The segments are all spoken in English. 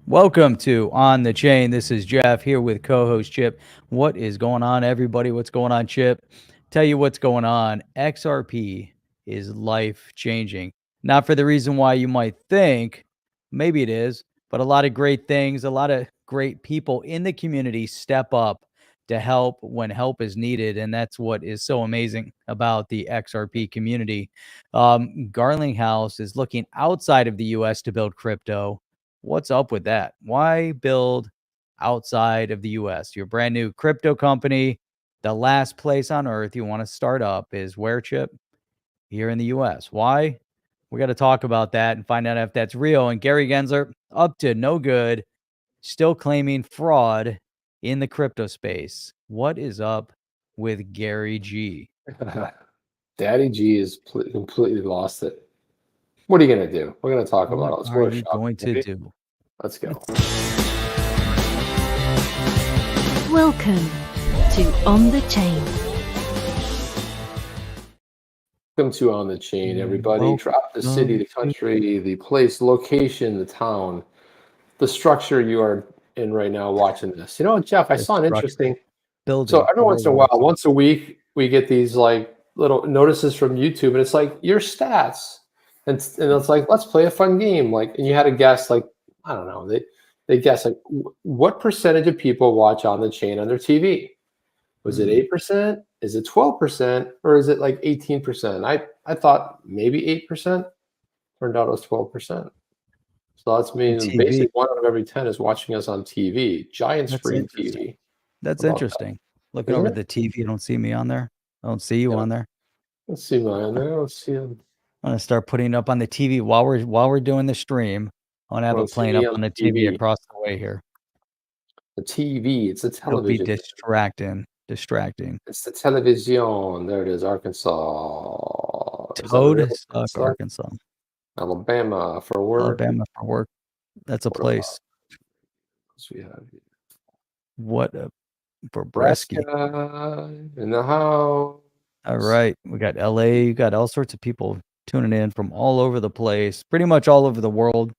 Welcome to On the Chain. This is Jeff here with co-host Chip. What is going on, everybody? What's going on, Chip? Tell you what's going on. XRP is life-changing. Not for the reason why you might think. Maybe it is, but a lot of great things, a lot of great people in the community step up to help when help is needed, and that's what is so amazing about the XRP community. Garlinghouse is looking outside of the U.S. to build crypto. What's up with that? Why build outside of the US? Your brand new crypto company, the last place on earth you want to start up is where, Chip? Here in the US. Why? We got to talk about that and find out if that's real. And Gary Gensler, up to no good, still claiming fraud in the crypto space. What is up with Gary G? Daddy G is completely lost it. What are you going to do? We're going to talk about it. What are you going to do? Let's go. Welcome to On the Chain. Welcome to On the Chain, everybody. Drop the city, the country, the place, location, the town, the structure you are in right now watching this. You know, Jeff, I saw an interesting building. So every once in a while, once a week, we get these like little notices from YouTube, and it's like your stats. And it's like, let's play a fun game. Like, and you had to guess, like, I don't know, they guess like what percentage of people watch On the Chain on their TV? Was it 8%? Is it 12%? Or is it like 18%? I thought maybe 8%. Turned out it was 12%. So that's means basically 1 out of every 10 is watching us on TV. Giant screen TV. That's interesting. Looking over the TV, you don't see me on there. I don't see you on there. Let's see mine on there. Let's see him. I'm gonna start putting it up on the TV while we're doing the stream. I want to have it playing up on the TV across the way here. The TV, it's the television. It'll be distracting. It's the television. There it is, Arkansas. Arkansas. Alabama for work. That's a place. What we have here? What for Bresky in the house. All right, we got LA. You got all sorts of people tuning in from all over the place, pretty much all over the world,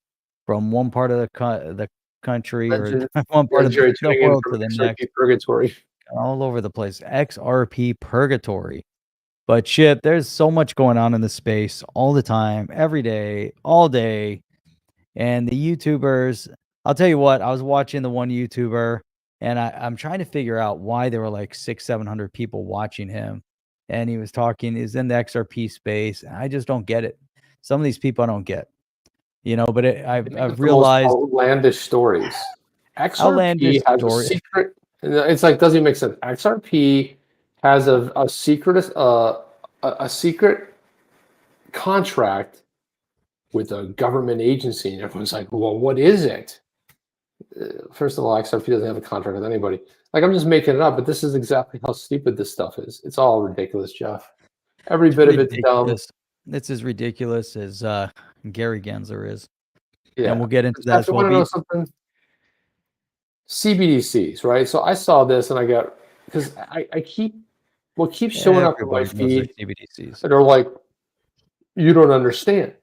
from one part of the country or one part of the world to the next. Purgatory. All over the place. XRP purgatory. But Chip, there's so much going on in the space all the time, every day, all day. And the YouTubers, I'll tell you what, I was watching the one YouTuber and I'm trying to figure out why there were like 600-700 people watching him. And he was talking, he's in the XRP space. And I just don't get it. Some of these people I don't get, you know, but I've realized outlandish stories. XRP has a secret. It's like, doesn't even make sense. XRP has a secret contract with a government agency, and everyone's like, well, what is it? First of all, XRP doesn't have a contract with anybody. Like, I'm just making it up, but this is exactly how stupid this stuff is. It's all ridiculous, Jeff. Every bit of it's dumb. It's as ridiculous as Gary Gensler is. Yeah, and we'll get into that. You want to know something? CBDCs, right? So I saw this, and I got, because I keep showing up in my feed, CBDCs. And they're like, you don't understand.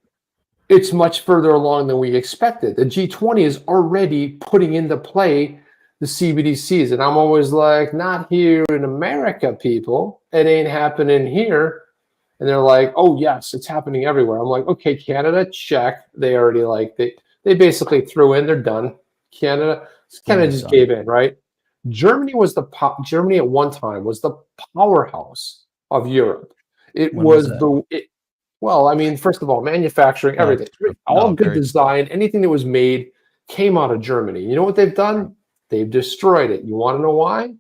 It's much further along than we expected. The G20 is already putting into play the CBDCs. And I'm always like, not here in America, people. It ain't happening here. And they're like, oh, yes, it's happening everywhere. I'm like, okay, Canada, check. They already they basically threw in, they're done. Canada just gave in, right? Germany Germany at one time was the powerhouse of Europe. It was well, I mean, first of all, manufacturing, everything, all good design, anything that was made came out of Germany. You know what they've done? They've destroyed it. You want to know why?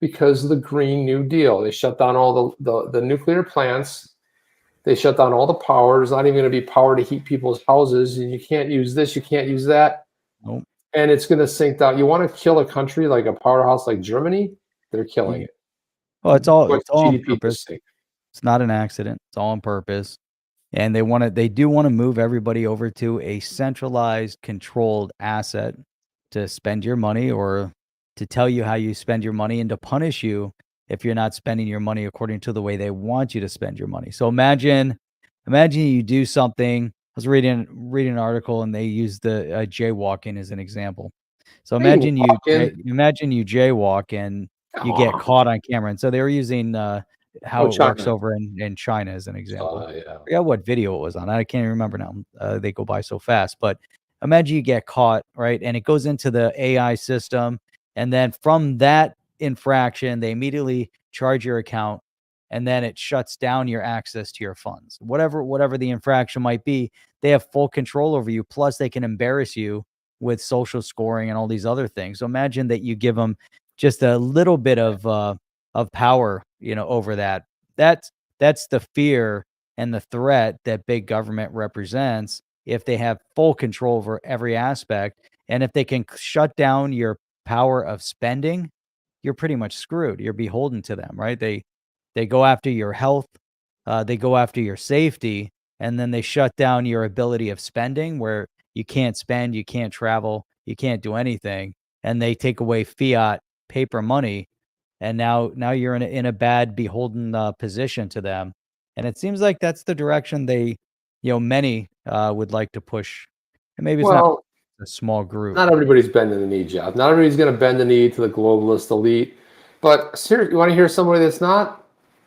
Because of the Green New Deal. They shut down all the nuclear plants. They shut down all the power. There's not even going to be power to heat people's houses. And you can't use this. You can't use that. Nope. And it's going to sink down. You want to kill a country like a powerhouse like Germany? They're killing it. Well, it's all on purpose. It's not an accident. It's all on purpose. And they do want to move everybody over to a centralized, controlled asset to spend your money or to tell you how you spend your money and to punish you if you're not spending your money according to the way they want you to spend your money. So imagine you do something was reading an article, and they used the jaywalking as an example. So imagine you jaywalk and you get caught on camera. And so they were using how it works over in China as an example. I forget what video it was on. I can't even remember now. They go by so fast. But imagine you get caught, right? And it goes into the AI system. And then from that infraction, they immediately charge your account. And then it shuts down your access to your funds. Whatever the infraction might be, they have full control over you. Plus, they can embarrass you with social scoring and all these other things. So imagine that you give them just a little bit of power, over that. That's the fear and the threat that big government represents. If they have full control over every aspect, and if they can shut down your power of spending, you're pretty much screwed. You're beholden to them, right? They go after your health, they go after your safety, and then they shut down your ability of spending, where you can't spend, you can't travel, you can't do anything, and they take away fiat paper money, and now you're in a bad beholden position to them. And it seems like that's the direction they, many would like to push. And maybe it's not a small group. Not everybody's bending the knee, Jeff. Not everybody's going to bend the knee to the globalist elite. But seriously, you want to hear somebody that's not?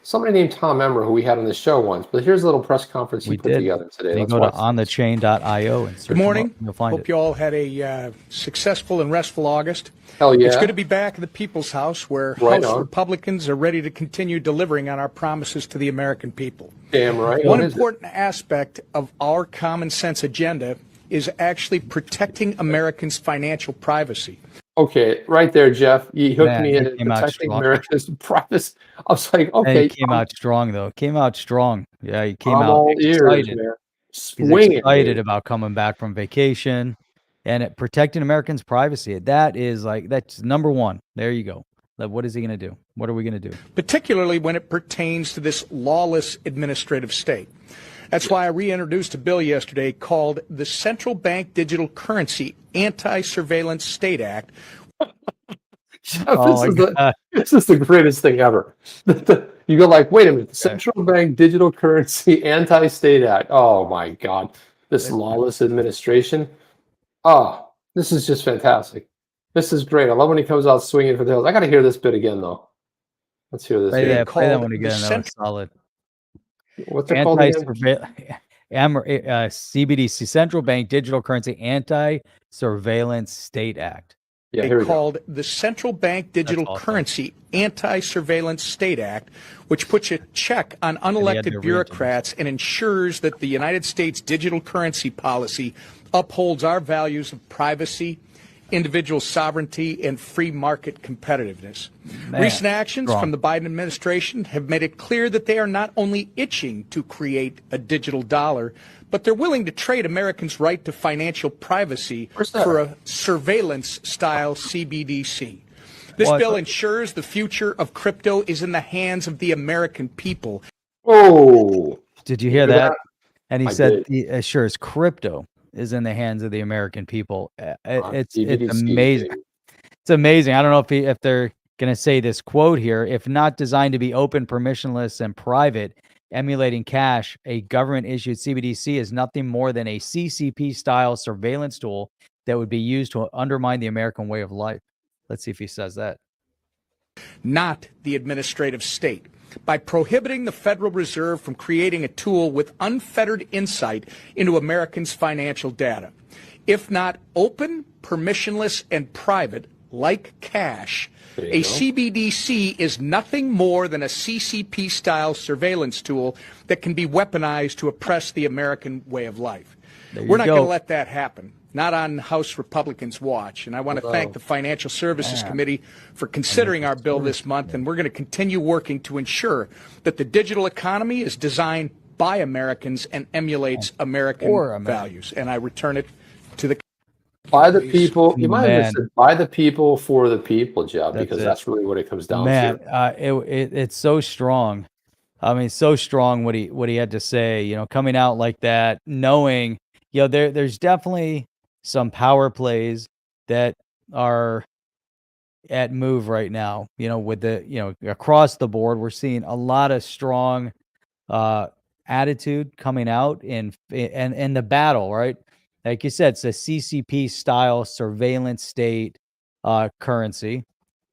Somebody named Tom Emmer, who we had on the show once. But here's a little press conference he put together today. You go to onthechain.io and search. Good morning. You'll find Hope you all had a successful and restful August. Hell yeah. It's good to be back at the People's House, where House Republicans are ready to continue delivering on our promises to the American people. Damn right. One important aspect of our common sense agenda is actually protecting Americans' financial privacy. Okay, right there, Jeff. You hooked me in protecting America's privacy. I was like, okay. He came out strong, though. Came out strong. Yeah, he came out all excited. Ears, He's excited about coming back from vacation and protecting Americans' privacy. That's number one. There you go. What is he going to do? What are we going to do? Particularly when it pertains to this lawless administrative state. That's why I reintroduced a bill yesterday called the Central Bank Digital Currency Anti-Surveillance State Act. This is the greatest thing ever. You go like, wait a minute, Central Bank Digital Currency Anti-State Act. Oh my God, this lawless administration. Oh, this is just fantastic. This is great. I love when he comes out swinging for the hills. I got to hear this bit again, though. Let's hear this. Play that one again. That was solid. What's it called again? CBDC, Central Bank Digital Currency Anti-Surveillance State Act. Yeah, called the Central Bank Digital Currency Anti-Surveillance State Act, which puts a check on unelected bureaucrats and ensures that the United States digital currency policy upholds our values of privacy, individual sovereignty, and free market competitiveness. Recent actions from the Biden administration have made it clear that they are not only itching to create a digital dollar, but they're willing to trade Americans' right to financial privacy for a surveillance-style CBDC. This bill ensures the future of crypto is in the hands of the American people. Oh, did you hear that? And he said, assures crypto is in the hands of the American people. It's amazing. It's amazing. I don't know if they're going to say this quote here. If not designed to be open, permissionless, and private, emulating cash, a government-issued CBDC is nothing more than a CCP-style surveillance tool that would be used to undermine the American way of life. Let's see if he says that. Not the administrative state. By prohibiting the Federal Reserve from creating a tool with unfettered insight into Americans' financial data. If not open, permissionless, and private, like cash, a CBDC is nothing more than a CCP-style surveillance tool that can be weaponized to oppress the American way of life. We're not going to let that happen. Not on House Republicans' watch. And I want to thank the Financial Services Committee for considering our bill this month, and we're going to continue working to ensure that the digital economy is designed by Americans and emulates American values. And I return it to the... By the people. You might have said by the people, for the people, Jeff, because that's really what it comes down to. It's so strong. I mean, so strong what he had to say, coming out like that, knowing, there's definitely some power plays that are at move right now, with the, across the board, we're seeing a lot of strong attitude coming out in the battle, right? Like you said, it's a CCP style surveillance state currency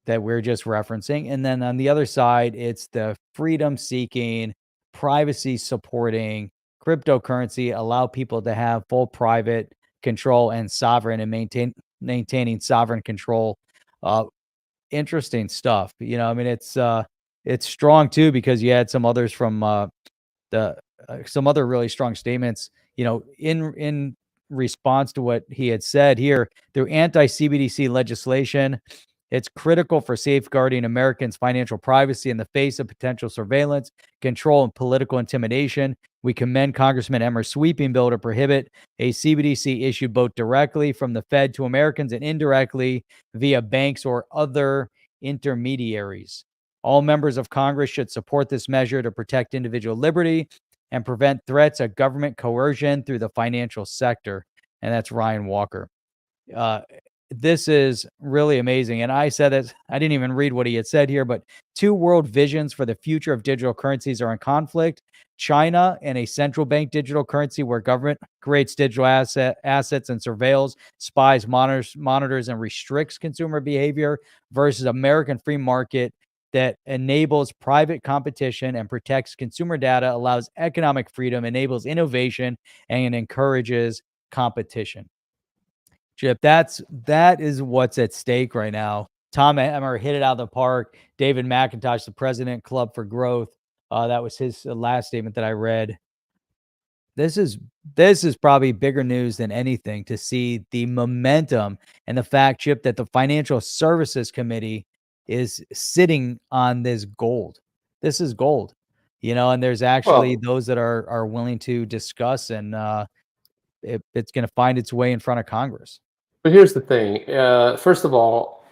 that we're just referencing. And then on the other side, it's the freedom seeking, privacy supporting cryptocurrency, allow people to have full private control and sovereign and maintaining sovereign control. Interesting stuff. You know, I mean, it's strong too, because you had some others from the some other really strong statements, you know, in response to what he had said here. Through anti-CBDC legislation, it's critical for safeguarding Americans' financial privacy in the face of potential surveillance, control, and political intimidation. We commend Congressman Emmer's sweeping bill to prohibit a CBDC issued both directly from the Fed to Americans and indirectly via banks or other intermediaries. All members of Congress should support this measure to protect individual liberty and prevent threats of government coercion through the financial sector. And that's Ryan Walker. This is really amazing. And I said that I didn't even read what he had said here, but two world visions for the future of digital currencies are in conflict. China and a central bank digital currency where government creates digital assets and surveils, spies, monitors, and restricts consumer behavior, versus American free market that enables private competition and protects consumer data, allows economic freedom, enables innovation, and encourages competition. Chip, that is what's at stake right now. Tom Emmer hit it out of the park. David McIntosh, the president, Club for Growth, that was his last statement that I read. This is probably bigger news than anything, to see the momentum and the fact, Chip, that the Financial Services Committee is sitting on this gold. This is gold, you know, and there's actually those that are willing to discuss, and it's going to find its way in front of Congress. But here's the thing. First of all,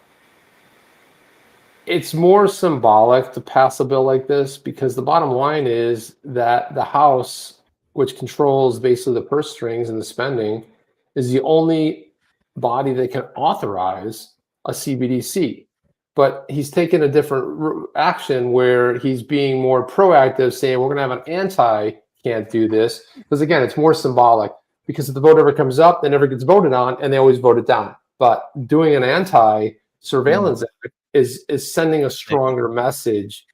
it's more symbolic to pass a bill like this, because the bottom line is that the House, which controls basically the purse strings and the spending, is the only body that can authorize a CBDC. But he's taken a different action where he's being more proactive, saying we're going to have an can't do this. Because again, it's more symbolic, because if the vote ever comes up, it never gets voted on, and they always vote it down. But doing an anti-surveillance act is sending a stronger message.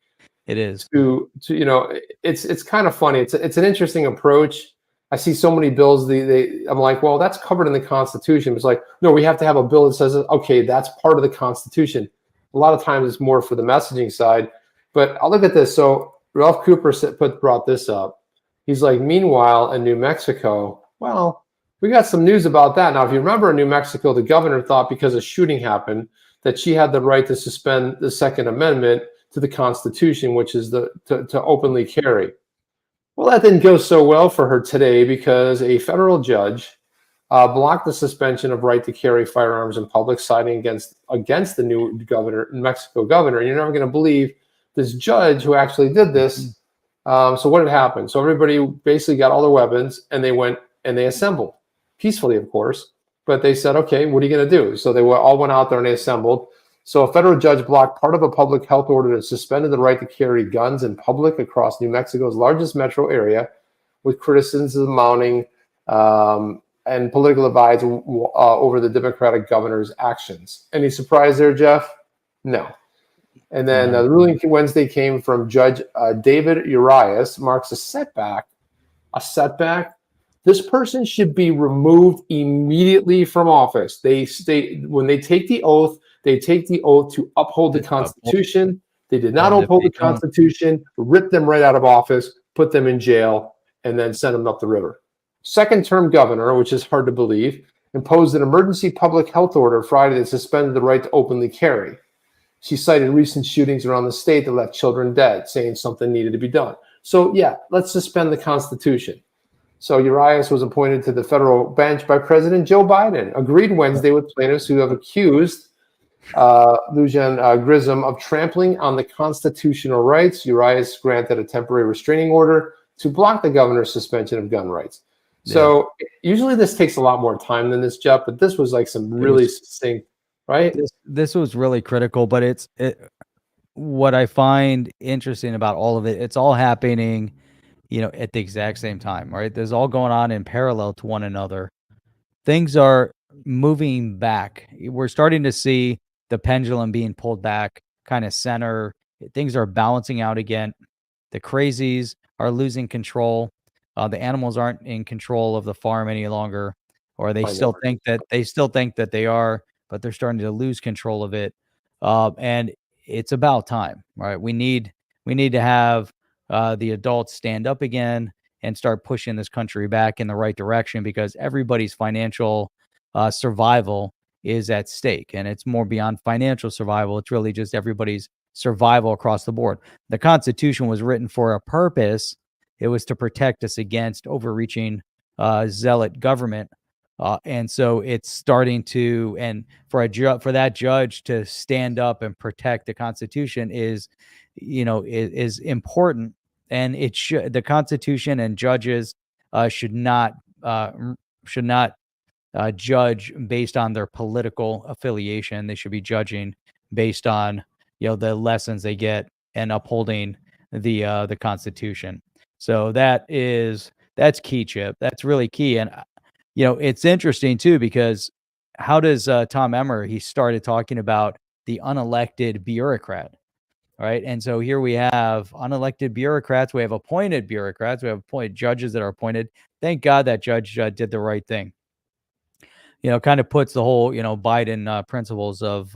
It is to you know, it's kind of funny. It's an interesting approach. I see so many bills. I'm like, well, that's covered in the Constitution. It's like, no, we have to have a bill that says, okay, that's part of the Constitution. A lot of times it's more for the messaging side. But I'll look at this. So Ralph Cooper brought this up. He's like, meanwhile, in New Mexico, well, we got some news about that. Now, if you remember, in New Mexico, the governor thought because a shooting happened that she had the right to suspend the Second Amendment to the Constitution, which is to openly carry. Well, that didn't go so well for her today, because a federal judge blocked the suspension of right to carry firearms in public, siding against the new New Mexico governor. And you're never going to believe this judge who actually did this. So what had happened? So everybody basically got all their weapons, and they went and they assembled peacefully, of course. But they said, okay, what are you going to do? So they all went out there and they assembled. So a federal judge blocked part of a public health order that suspended the right to carry guns in public across New Mexico's largest metro area, with criticism mounting and political divides over the Democratic governor's actions. Any surprise there, Jeff? No. And then the ruling Wednesday came from Judge David Urias, marks a setback. A setback? This person should be removed immediately from office. When they take the oath, they take the oath to uphold the Constitution. They did not uphold the Constitution, rip them right out of office, put them in jail, and then send them up the river. Second-term governor, which is hard to believe, imposed an emergency public health order Friday that suspended the right to openly carry. She cited recent shootings around the state that left children dead, saying something needed to be done. So, yeah, let's suspend the Constitution. So Urias was appointed to the federal bench by President Joe Biden, agreed Wednesday with plaintiffs who have accused Lujan Grissom of trampling on the constitutional rights. Urias granted a temporary restraining order to block the governor's suspension of gun rights. So usually this takes a lot more time than this, Jeff, but this was like some really succinct, right? This was really critical, but what I find interesting about all of it, it's all happening at the exact same time, right? There's all going on in parallel to one another. Things are moving back. We're starting to see the pendulum being pulled back, kind of center. Things are balancing out again. The crazies are losing control. The animals aren't in control of the farm any longer, or they still think that they are, but they're starting to lose control of it. And it's about time, right? We need to have the adults stand up again and start pushing this country back in the right direction, because everybody's financial survival is at stake, and it's more beyond financial survival. It's really just everybody's survival across the board. The Constitution was written for a purpose. It was to protect us against overreaching zealot government. And so it's starting to, and for that judge to stand up and protect the Constitution is important. And the Constitution and judges should not judge based on their political affiliation. They should be judging based on the lessons they get and upholding the Constitution. So that's key, Chip. That's really key. And it's interesting too, because how does Tom Emmer, he started talking about the unelected bureaucrat, right? And so here we have unelected bureaucrats, we have appointed bureaucrats, we have appointed judges that are appointed. Thank God that judge did the right thing. Kind of puts the whole, Biden principles of,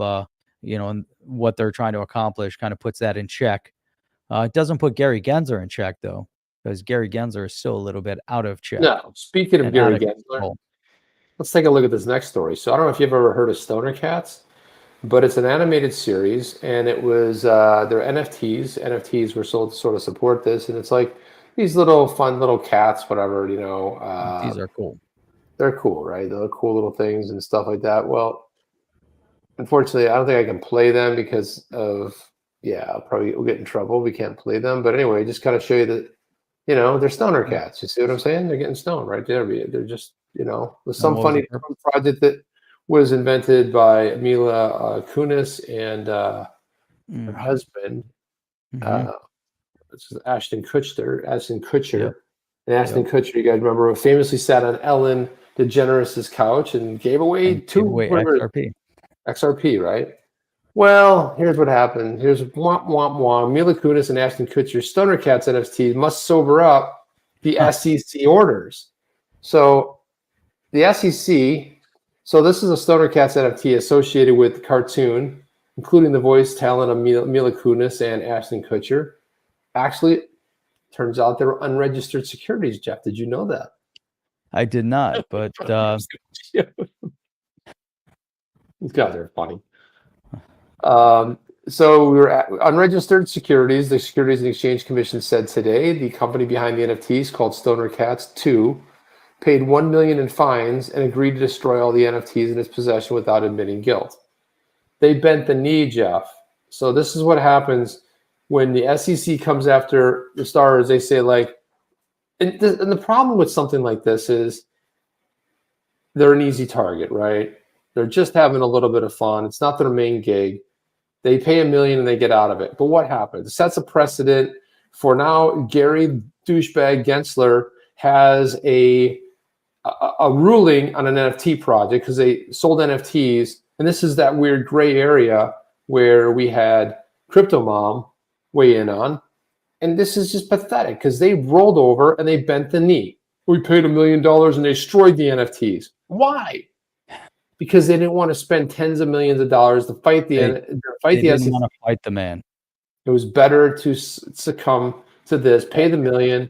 and what they're trying to accomplish, kind of puts that in check. It doesn't put Gary Gensler in check, though, because Gary Gensler is still a little bit out of check. No, speaking of Gary Gensler, let's take a look at this next story. So I don't know if you've ever heard of Stoner Cats, but it's an animated series, and it was they're NFTs. NFTs were sold to sort of support this, and it's like these little fun little cats, whatever, These are cool. They're cool, right? They're cool little things and stuff like that. Well, unfortunately, I don't think I can play them because of, we'll get in trouble. We can't play them. But anyway, just kind of show you that, they're stoner cats. You see what I'm saying? They're getting stoned right there. They're just, there's some funny project that was invented by Mila Kunis and her husband. This is Ashton Kutcher. Yep. And Ashton Kutcher, you guys remember, famously sat on Ellen DeGeneres' couch and gave away XRP, right? Well, here's what happened. Here's womp, womp, womp. Mila Kunis and Ashton Kutcher, Stoner Cats NFT must sober up, the SEC orders. So the SEC, so this is a Stoner Cats NFT associated with the cartoon, including the voice talent of Mila Kunis and Ashton Kutcher. Actually, turns out they were unregistered securities, Jeff. Did you know that? I did not, but these guys are funny. So we were at unregistered securities. The Securities and Exchange Commission said today the company behind the NFTs, called Stoner Cats 2, paid $1 million in fines and agreed to destroy all the NFTs in its possession without admitting guilt. They bent the knee, Jeff. So this is what happens when the SEC comes after the stars. They say, like, and the problem with something like this is they're an easy target, right? They're just having a little bit of fun. It's not their main gig. They pay $1 million and they get out of it. But what happens? It sets a precedent for now. Gary douchebag Gensler has a ruling on an NFT project because they sold NFTs. And this is that weird gray area where we had Crypto Mom weigh in on. And this is just pathetic because they rolled over and they bent the knee. We paid $1 million and they destroyed the NFTs. Why? Because they didn't want to spend tens of millions of dollars to fight the they didn't want to fight the man. It was better to succumb to this, pay the $1 million.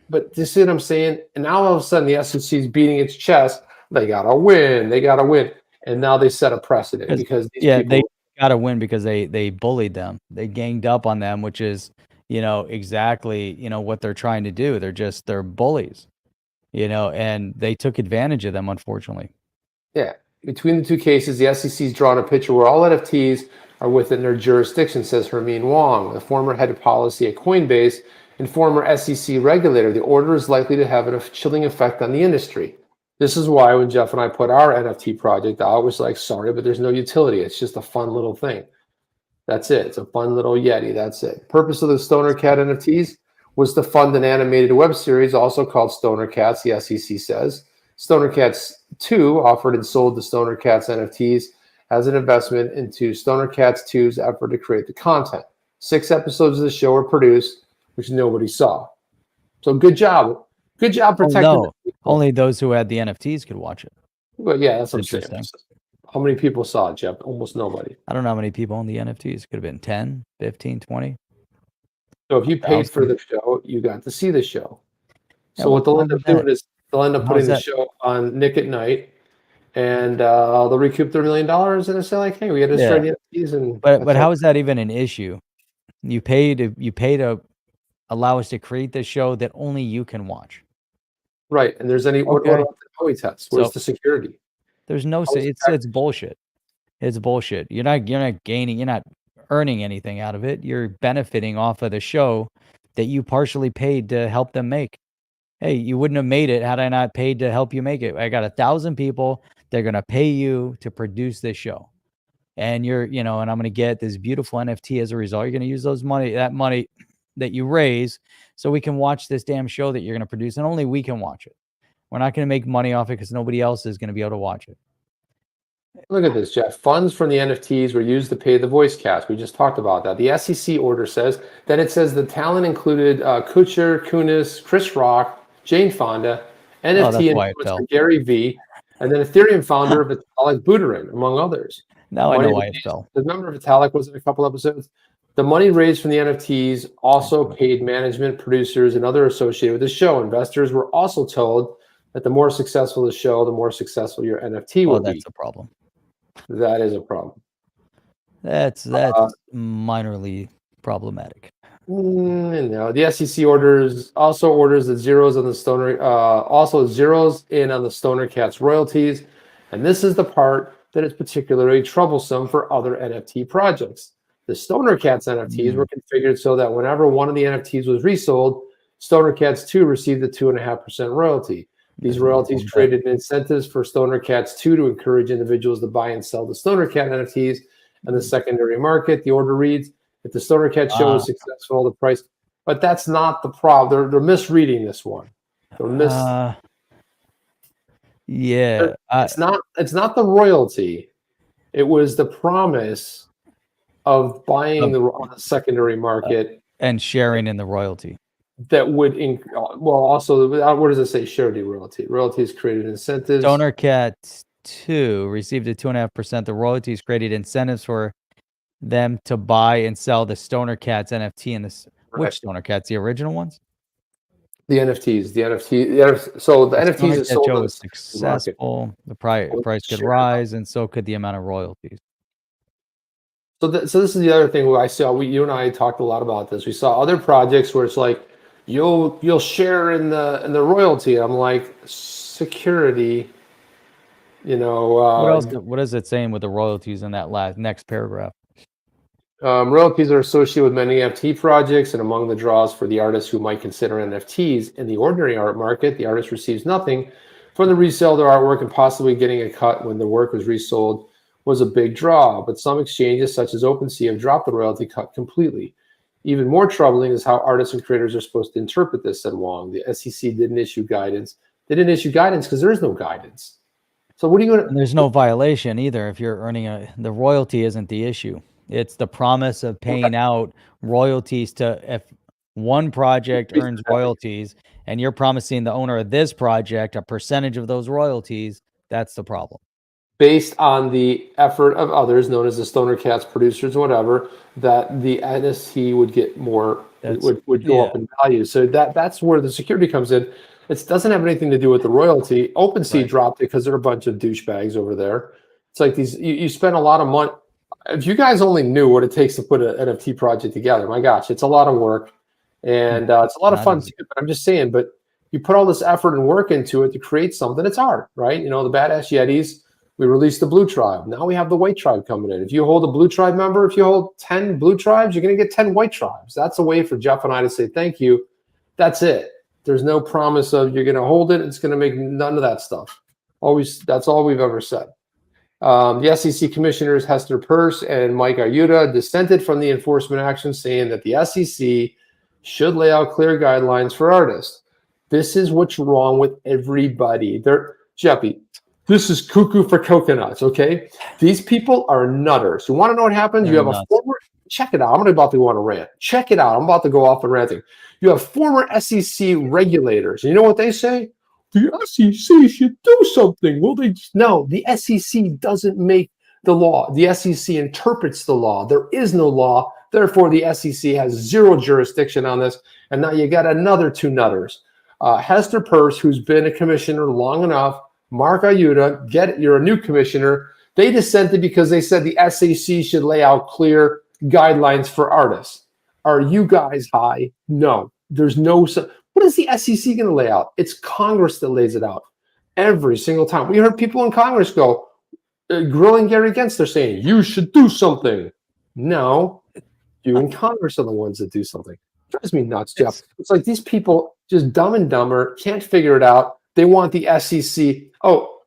But you see what I'm saying? And now all of a sudden the SEC is beating its chest. They gotta win. They gotta win. And now they set a precedent because these people, they gotta win because they bullied them. They ganged up on them, which is exactly what they're trying to do. They're bullies. And they took advantage of them, unfortunately. Yeah. Between the two cases, the SEC's drawn a picture where all NFTs are within their jurisdiction, says Hermine Wong, the former head of policy at Coinbase and former SEC regulator. The order is likely to have a chilling effect on the industry. This is why when Jeff and I put our NFT project out, I was like, sorry, but there's no utility. It's just a fun little thing. That's it. It's a fun little Yeti. That's it. Purpose of the Stoner Cat NFTs was to fund an animated web series also called Stoner Cats, the SEC says. Stoner Cats 2 offered and sold the Stoner Cats NFTs as an investment into Stoner Cats 2's effort to create the content. 6 episodes of the show were produced, which nobody saw. So good job. Good job protecting the people. Only those who had the NFTs could watch it. Well, yeah, that's what I'm saying. How many people saw it, Jeff? Almost nobody. I don't know how many people own the NFTs. Could have been 10, 15, 20. So if you paid for the show, you got to see the show. So what they'll end up doing is they'll end up putting the show on Nick at Night, and they'll recoup their $1 million, and they'll say like, "Hey, we had to destroy the NFTs." And but how is that even an issue? You pay to allow us to create this show that only you can watch. Right, and there's what about the YETIS? Where's the security? There's no. It's bullshit. It's bullshit. You're not gaining. You're not earning anything out of it. You're benefiting off of the show that you partially paid to help them make. Hey, you wouldn't have made it had I not paid to help you make it. I got 1,000 people. They're gonna pay you to produce this show, and and I'm gonna get this beautiful NFT as a result. You're gonna use that money that you raise, so we can watch this damn show that you're gonna produce, and only we can watch it. We're not gonna make money off it because nobody else is gonna be able to watch it. Look at this, Jeff. Funds from the NFTs were used to pay the voice cast. We just talked about that. The SEC order says that the talent included Kutcher, Kunis, Chris Rock, Jane Fonda, NFT influencer Gary V, and then Ethereum founder Vitalik Buterin, among others. Now I know why it fell. The member of Vitalik was in a couple episodes. The money raised from the NFTs also paid management, producers, and other associated with the show. Investors were also told that the more successful the show, the more successful your NFT will be. That's a problem. That is a problem. That's minorly problematic. No, the SEC orders that zeros in on the Stoner Cats royalties, and this is the part that is particularly troublesome for other NFT projects. The Stoner Cats NFTs were configured so that whenever one of the NFTs was resold, Stoner Cats 2 received a 2.5% royalty. These royalties created incentives for Stoner Cats 2 to encourage individuals to buy and sell the Stoner Cat NFTs in the secondary market. The order reads, if the Stoner Cat show is successful, the price. But that's not the problem. They're misreading this one. It's not the royalty. It was the promise of buying on the secondary market and sharing in the royalty. That would also, what does it say? Surety royalty. Royalties created incentives. Stoner Cats 2 received a 2.5%. The royalties created incentives for them to buy and sell the Stoner Cats NFT and this. Right. Which Stoner Cats? The original ones? The NFTs. So the NFTs is sold. Show was successful. The price could rise, and so could the amount of royalties. So this is the other thing where I saw. You and I talked a lot about this. We saw other projects where it's like, you'll share in the royalty. I'm like, security, what is it saying with the royalties in that next paragraph? Royalties are associated with many NFT projects, and among the draws for the artists who might consider NFTs. In the ordinary art market, the artist receives nothing from the resale of their artwork, and possibly getting a cut when the work was resold was a big draw. But some exchanges, such as OpenSea, have dropped the royalty cut completely. Even more troubling is how artists and creators are supposed to interpret this, said Wong. The SEC didn't issue guidance. They didn't issue guidance because there is no guidance. So what are you going to... There's no violation either. If you're earning the royalty isn't the issue. It's the promise of paying out royalties if one project earns royalties and you're promising the owner of this project a percentage of those royalties. That's the problem. Based on the effort of others, known as the Stoner Cats producers or whatever, that the NFT would get more, would go up in value. So that's where the security comes in. It doesn't have anything to do with the royalty. OpenSea dropped it because they're a bunch of douchebags over there. It's like you spend a lot of money. If you guys only knew what it takes to put an NFT project together, my gosh, it's a lot of work. And it's a lot of fun too, but I'm just saying, but you put all this effort and work into it to create something, it's hard, right? The Badass Yetis, we released the Blue Tribe. Now we have the White Tribe coming in. If you hold a Blue Tribe member, if you hold 10 Blue Tribes, you're going to get 10 White Tribes. That's a way for Jeff and I to say thank you. That's it. There's no promise of you're going to hold it. It's going to make none of that stuff. That's all we've ever said. The SEC commissioners Hester Peirce and Mike Ayuda dissented from the enforcement action, saying that the SEC should lay out clear guidelines for artists. This is what's wrong with everybody. Jeffy, this is cuckoo for coconuts, okay? These people are nutters. You want to know what happens? You have a former, check it out. I'm about to go on a rant. Check it out. I'm about to go off and ranting. You have former SEC regulators. And you know what they say? The SEC should do something. Well, no, the SEC doesn't make the law. The SEC interprets the law. There is no law. Therefore, the SEC has zero jurisdiction on this. And now you got another two nutters. Hester Peirce, who's been a commissioner long enough, Mark Ayuda, you're a new commissioner. They dissented because they said the SEC should lay out clear guidelines for artists. Are you guys high? No. There's no... What is the SEC going to lay out? It's Congress that lays it out every single time. We heard people in Congress go, grilling Gary Gensler saying, you should do something. No, you in Congress are the ones that do something. It drives me nuts, Jeff. It's like these people, just dumb and dumber, can't figure it out. They want the SEC. Oh,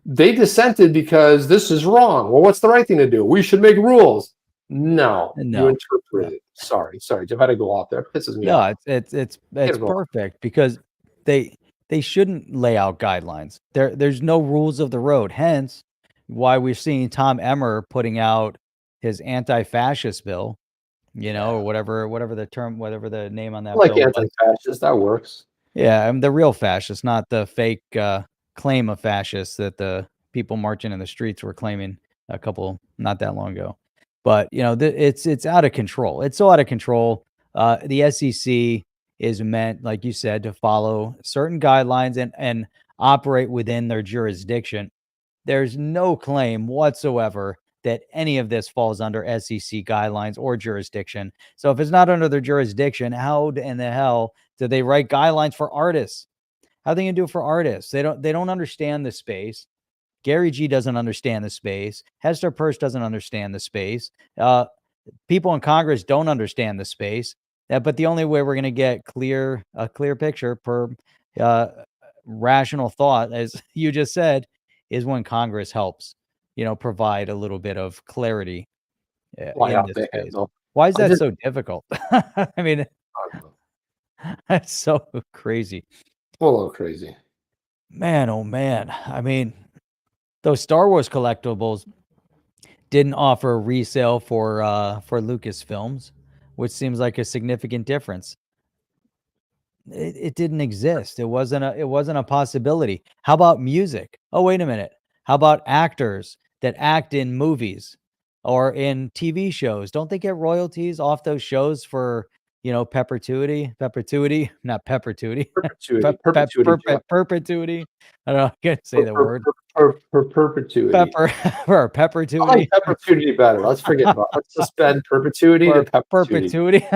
they dissented because this is wrong. Well, what's the right thing to do? We should make rules. No. You interpret it. Sorry, Jeff. I had to go off there. It pisses me off. No, it's perfect because they shouldn't lay out guidelines. There's no rules of the road. Hence, why we're seeing Tom Emmer putting out his anti-fascist bill, or whatever the name on that bill. Like anti-fascist, that works. Yeah, I'm the real fascist, not the fake claim of fascist that the people marching in the streets were claiming not that long ago. But it's out of control. It's so out of control. The SEC is meant, like you said, to follow certain guidelines and operate within their jurisdiction. There's no claim whatsoever that any of this falls under SEC guidelines or jurisdiction. So if it's not under their jurisdiction, how in the hell do they write guidelines for artists? How are they gonna do it for artists? They don't understand the space. Gary G doesn't understand the space. Hester Peirce doesn't understand the space. People in Congress don't understand the space. But the only way we're going to get a clear picture per rational thought, as you just said, is when Congress helps, provide a little bit of clarity in this space. Why is that so difficult? I mean, that's so crazy. A little crazy. Man, oh man. I mean, those Star Wars collectibles didn't offer resale for Lucasfilms, which seems like a significant difference. It didn't exist. It wasn't a possibility. How about music? Oh, wait a minute. How about actors that act in movies or in TV shows? Don't they get royalties off those shows for perpetuity? Not perpetuity. Perpetuity. I don't know. I can't say the word. Perpetuity. Perpetuity. I like perpetuity better. Let's suspend perpetuity to perpetuity.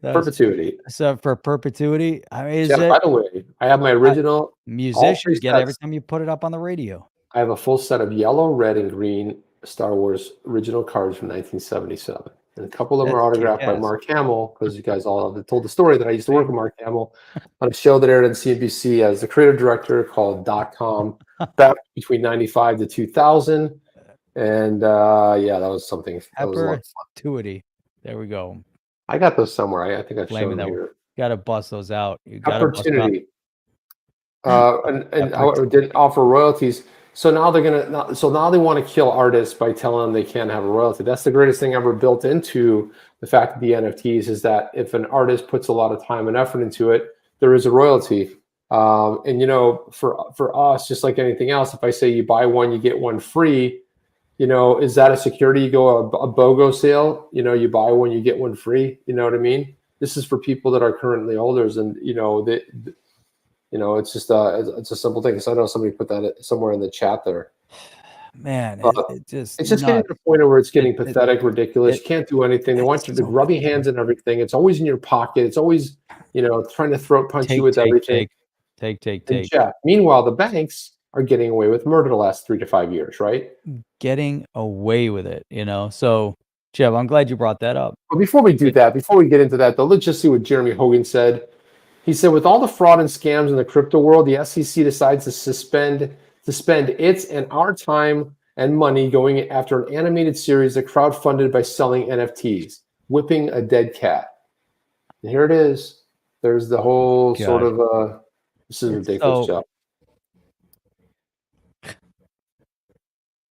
Perpetuity. So for perpetuity, I mean, by the way, I have my original musicians get every time you put it up on the radio. I have a full set of yellow, red, and green Star Wars original cards from 1977. And a couple of them are autographed by Mark Hamill, because you guys all have told the story that I used to work with Mark Hamill on a show that aired on CNBC as the creative director called .com back between 95 to 2000. And that was something. That was a lot of fun. Perpetuity. There we go. I got those somewhere. I think I've shown them here. Got to bust those out. Opportunity. And however, didn't offer royalties. So now they want to kill artists by telling them they can't have a royalty. That's the greatest thing ever built into the fact of the NFTs, is that if an artist puts a lot of time and effort into it, there is a royalty. For us, just like anything else, if I say you buy one, you get one free, is that a security? You go a BOGO sale, you buy one, you get one free. You know what I mean? This is for people that are currently holders, and it's just it's a simple thing. So I know somebody put that somewhere in the chat there. Man, it's just getting to the point where it's getting pathetic, ridiculous. You can't do anything. They want you to rub your hands in everything. It's always in your pocket. It's always, trying to throat punch you with everything. Take. Yeah. Meanwhile, the banks are getting away with murder the last 3 to 5 years, right? Getting away with it, So, Jeff, I'm glad you brought that up. But before we do that, before we get into that, though, let's just see what Jeremy Hogan said. He said, with all the fraud and scams in the crypto world, the SEC decides to spend its and our time and money going after an animated series that crowdfunded by selling NFTs, whipping a dead cat. Here it is. There's the whole sort of this is ridiculous, Jeff.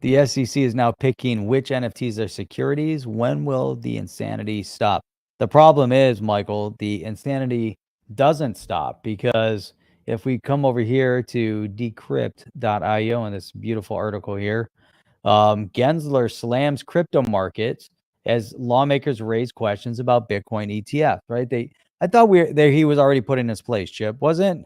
The SEC is now picking which NFTs are securities. When will the insanity stop? The problem is, Michael, the insanity doesn't stop, because if we come over here to decrypt.io in this beautiful article here, Gensler slams crypto markets as lawmakers raise questions about Bitcoin ETF, right? I thought he was already put in his place, Chip. Wasn't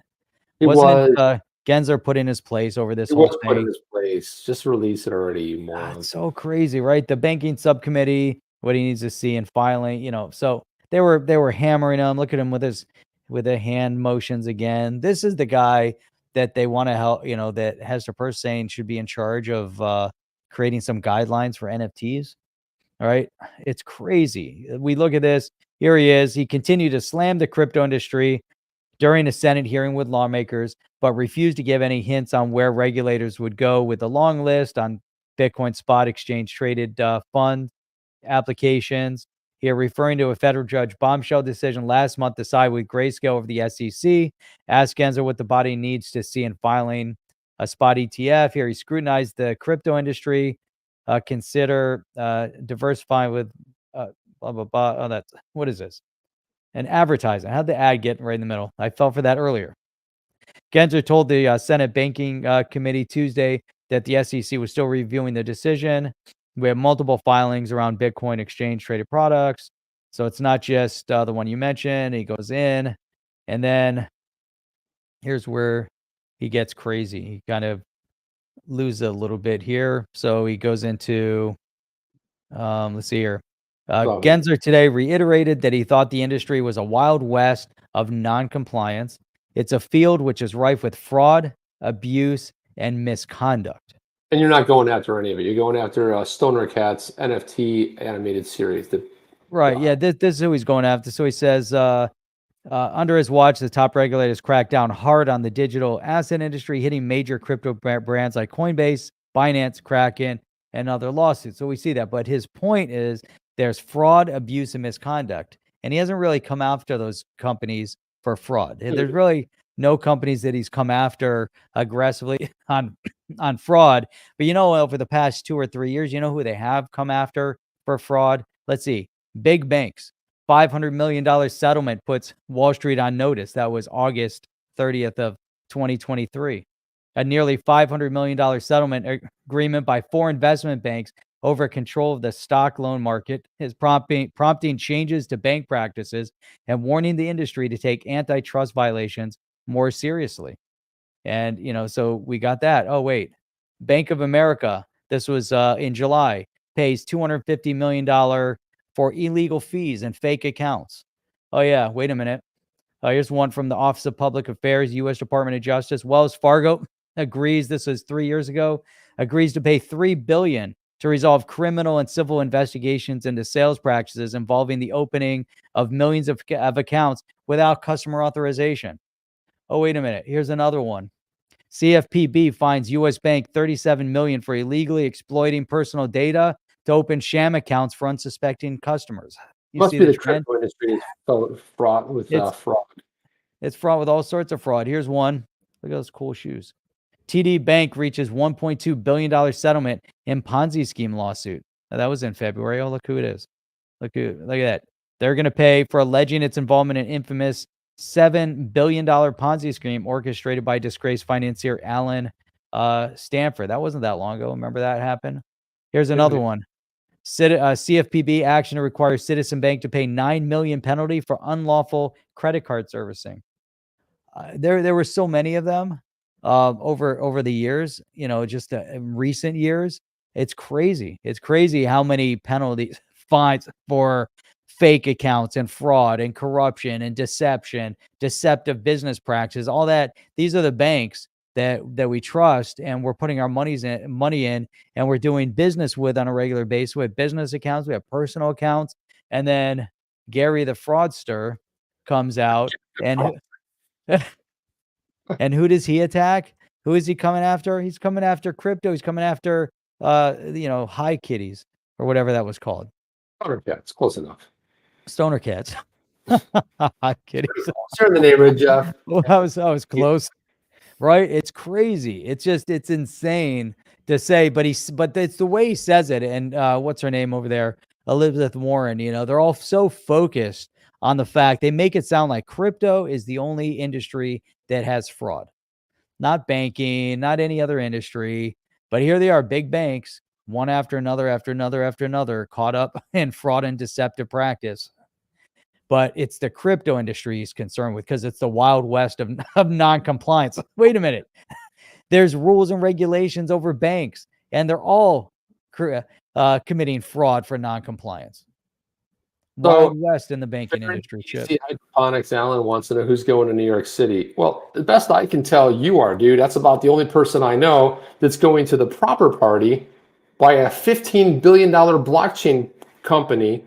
Gensler put in his place over this whole thing? Put in his place. Just release it already, you morons. It's so crazy, right? The banking subcommittee, what he needs to see in filing, so they were hammering him. Look at him with the hand motions again. This is the guy that they want to help, that Hester Peirce saying should be in charge of creating some guidelines for NFTs. All right. It's crazy. We look at this. Here he is. He continued to slam the crypto industry during a Senate hearing with lawmakers, but refused to give any hints on where regulators would go with the long list on Bitcoin spot exchange traded fund applications. Here, referring to a federal judge bombshell decision last month to side with Grayscale over the SEC, asked Gensler what the body needs to see in filing a spot ETF. Here, he scrutinized the crypto industry, consider diversifying with blah, blah, blah. Oh, what is this? An advertising. How'd the ad get right in the middle? I fell for that earlier. Gensler told the Senate Banking Committee Tuesday that the SEC was still reviewing the decision. We have multiple filings around Bitcoin exchange traded products. So it's not just the one you mentioned. He goes in, and then here's where he gets crazy. He kind of loses a little bit here. So he goes into, let's see here. Gensler today reiterated that he thought the industry was a wild west of non-compliance. It's a field which is rife with fraud, abuse, and misconduct. And you're not going after any of it. You're going after Stoner Cats NFT animated series. Right. Yeah. This is who he's going after. So he says, under his watch, the top regulators cracked down hard on the digital asset industry, hitting major crypto brands like Coinbase, Binance, Kraken, and other lawsuits. So we see that. But his point is there's fraud, abuse, and misconduct. And he hasn't really come after those companies for fraud. There's really no companies that he's come after aggressively on fraud. But over the past 2 or 3 years, who they have come after for fraud? Let's see. Big banks. $500 million settlement puts Wall Street on notice. That was August 30th of 2023. A nearly $500 million settlement agreement by 4 investment banks over control of the stock loan market is prompting changes to bank practices and warning the industry to take antitrust violations more seriously. And, so we got that. Oh, wait. Bank of America, this was in July, pays $250 million for illegal fees and fake accounts. Oh, yeah. Wait a minute. Here's one from the Office of Public Affairs, U.S. Department of Justice. Wells Fargo agrees, this was 3 years ago, agrees to pay $3 billion to resolve criminal and civil investigations into sales practices involving the opening of millions of accounts without customer authorization. Oh, wait a minute. Here's another one. CFPB fines U.S. Bank $37 million for illegally exploiting personal data to open sham accounts for unsuspecting customers. Must be the crypto industry is fraught with fraud. It's fraught with all sorts of fraud. Here's one. Look at those cool shoes. TD Bank reaches $1.2 billion settlement in Ponzi scheme lawsuit. Now, that was in February. Oh, look who it is. Look at that. They're going to pay for alleging its involvement in infamous $7 billion Ponzi scheme orchestrated by disgraced financier Alan Stanford. That wasn't that long ago. Remember that happened? Here's another one. CFPB action to require Citizen Bank to pay $9 million penalty for unlawful credit card servicing. There were so many of them over the years, just in recent years. It's crazy. It's crazy how many penalties, fines for fake accounts and fraud and corruption and deception, deceptive business practices, all that. These are the banks that we trust, and we're putting our money in, and we're doing business with on a regular basis. We have business accounts, we have personal accounts, and then Gary the fraudster comes out, and and who does he attack? Who is he coming after? He's coming after crypto. He's coming after high kitties or whatever that was called. Stoner Cats, close enough. Stoner Cats. I'm kidding. You're in the neighborhood, Jeff. Well, I was close. Right? It's crazy. It's insane to say, but it's the way he says it. And what's her name over there? Elizabeth Warren, they're all so focused on the fact they make it sound like crypto is the only industry that has fraud. Not banking, not any other industry. But here they are, big banks, one after another, after another, after another, caught up in fraud and deceptive practice. But it's the crypto industry he's concerned with because it's the wild west of non-compliance. Wait a minute. There's rules and regulations over banks, and they're all committing fraud for non-compliance. Wild west in the banking industry. Hydroponics Alan wants to know who's going to New York City. Well, the best I can tell, you are, dude. That's about the only person I know that's going to the proper party by a $15 billion blockchain company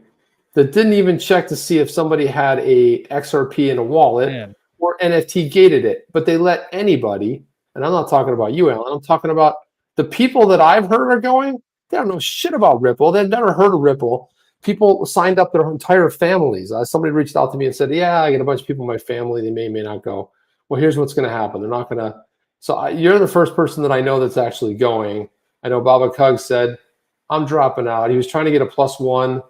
that didn't even check to see if somebody had a XRP in a wallet or NFT gated it. But they let anybody, and I'm not talking about you, Alan, I'm talking about the people that I've heard are going, they don't know shit about Ripple. They've never heard of Ripple. People signed up their entire families. Somebody reached out to me and said, yeah, I get a bunch of people in my family. They may not go. Well, here's what's going to happen. They're not going to. So you're the first person that I know that's actually going. I know Baba Kug said, I'm dropping out. He was trying to get a +1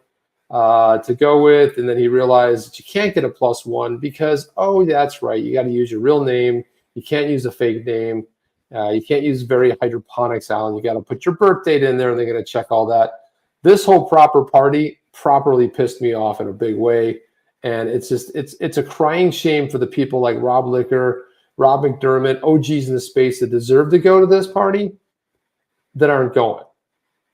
to go with. And then he realized that you can't get a +1 because, oh, that's right. You got to use your real name. You can't use a fake name. You can't use very hydroponics, Alan. You got to put your birth date in there and they're going to check all that. This whole proper party properly pissed me off in a big way. And it's just, it's a crying shame for the people like Rob Licker, Rob McDermott, OGs in the space that deserve to go to this party that aren't going.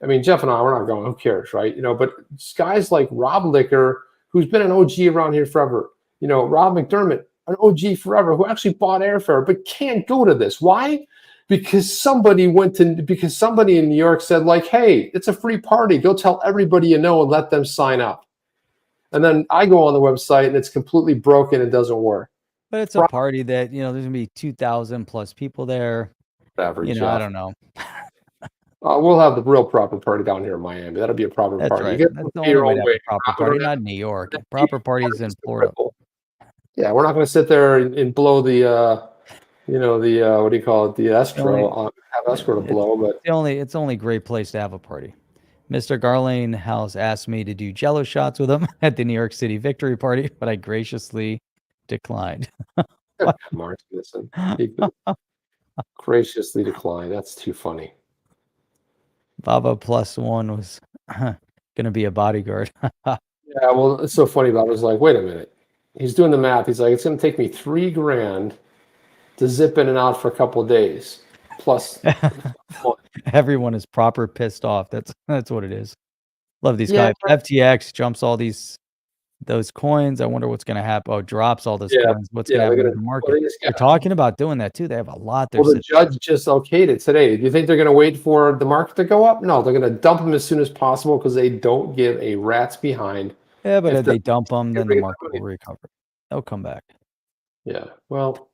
I mean, Jeff and I, we're not going, who cares, right? But guys like Rob Licker, who's been an OG around here forever, Rob McDermott, an OG forever, who actually bought airfare, but can't go to this. Why? Because somebody in New York said, like, hey, it's a free party. Go tell everybody you know and let them sign up. And then I go on the website and it's completely broken and doesn't work. But it's a party that, there's going to be 2,000 plus people there. Average, I don't know. We'll have the real proper party down here in Miami. That'll be a proper party. Right. That's the only way to have a proper party, not in New York. Proper parties in Florida. Yeah, we're not going to sit there and blow the what do you call it? The escrow, have escrow to blow, but it's the only great place to have a party. Mr. Garlinghouse asked me to do Jello shots with him at the New York City victory party, but I graciously declined. Mark, listen, graciously declined. That's too funny. Baba +1 was going to be a bodyguard. Yeah, well, it's so funny. Baba was like, wait a minute. He's doing the math. He's like, it's going to take me $3,000 to zip in and out for a couple of days. Plus, everyone is proper pissed off. That's what it is. Love these guys. FTX jumps all those coins. I wonder what's going to happen. Oh, drops all those coins. What's going to happen in the market? They're talking about doing that too. They have a lot. Well, the judge just okayed it today. Do you think they're going to wait for the market to go up? No, they're going to dump them as soon as possible because they don't give a rat's behind. Yeah, but if they dump them, then the market will recover. They'll come back. Yeah. Well,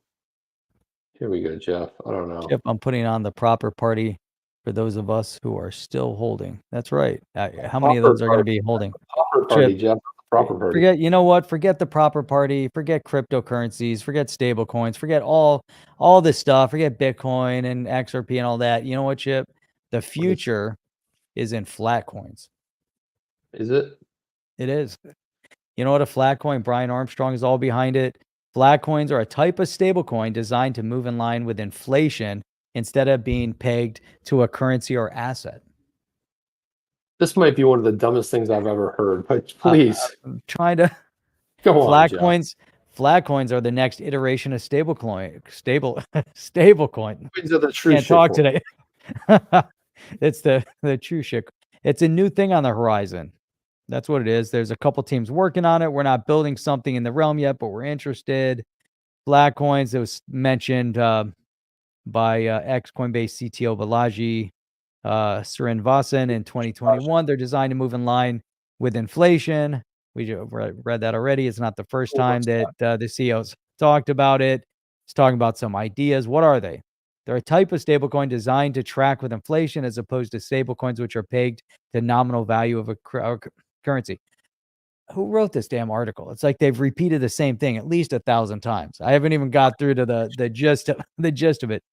here we go, Jeff. I don't know. Jeff, I'm putting on the proper party for those of us who are still holding. That's right. How many of those are going to be holding? Proper party, Jeff. Proper party. You know what? Forget the proper party. Forget cryptocurrencies. Forget stable coins. Forget all this stuff. Forget Bitcoin and XRP and all that. You know what, Chip? The future is in flat coins. Is it? It is. You know what? A flat coin, Brian Armstrong is all behind it. Flat coins are a type of stable coin designed to move in line with inflation instead of being pegged to a currency or asset. This might be one of the dumbest things I've ever heard, but please. I'm trying to go on. Flat coins are the next iteration of stable coin. Stable coin. Coins are the true Can't talk today. It's the true shit. It's a new thing on the horizon. That's what it is. There's a couple teams working on it. We're not building something in the realm yet, but we're interested. Flat coins, it was mentioned by ex-Coinbase CTO Balaji Srinivasan in 2021. They're designed to move in line with inflation. We read that already. It's not the first time that the CEO's talked about it. He's talking about some ideas. What are they? They're a type of stablecoin designed to track with inflation as opposed to stablecoins, which are pegged to nominal value of a currency. who wrote this damn article? It's like they've repeated the same thing at least 1,000 times. I haven't even got through to the gist of it.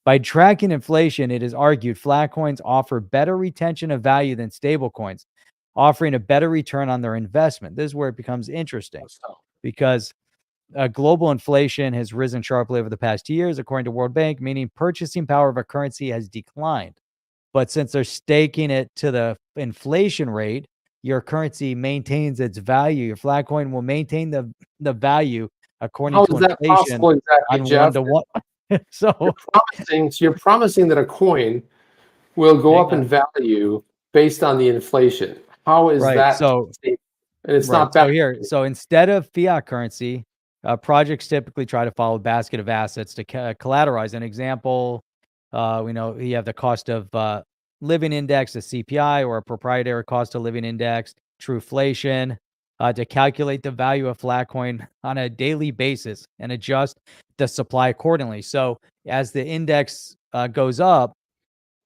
By tracking inflation, it is argued flat coins offer better retention of value than stable coins, offering a better return on their investment. This is where it becomes interesting because global inflation has risen sharply over the past 2 years, according to World Bank, meaning purchasing power of a currency has declined. But since they're staking it to the inflation rate, your currency maintains its value. Your flat coin will maintain the value according to inflation. How is that possible exactly, on Jeff? 1-to-1. So you're promising that a coin will go up in value based on the inflation. How is that? So, and it's not bad. So instead of fiat currency, projects typically try to follow a basket of assets to collateralize. An example, we know you have the cost of living index, the CPI, or a proprietary cost of living index, Trueflation, to calculate the value of Flatcoin on a daily basis and adjust the supply accordingly. So as the index goes up,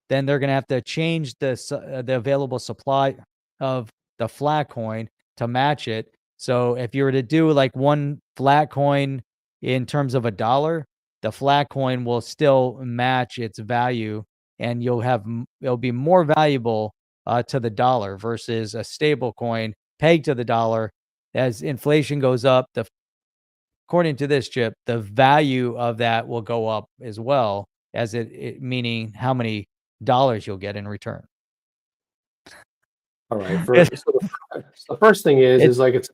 then they're going to have to change the available supply of the Flatcoin to match it. So if you were to do like one Flatcoin in terms of $1, the Flatcoin will still match its value, and it'll be more valuable to the dollar versus a stable coin pegged to the dollar. As inflation goes up, according to this chip, the value of that will go up as well, as it meaning how many dollars you'll get in return. All right. So the first thing is like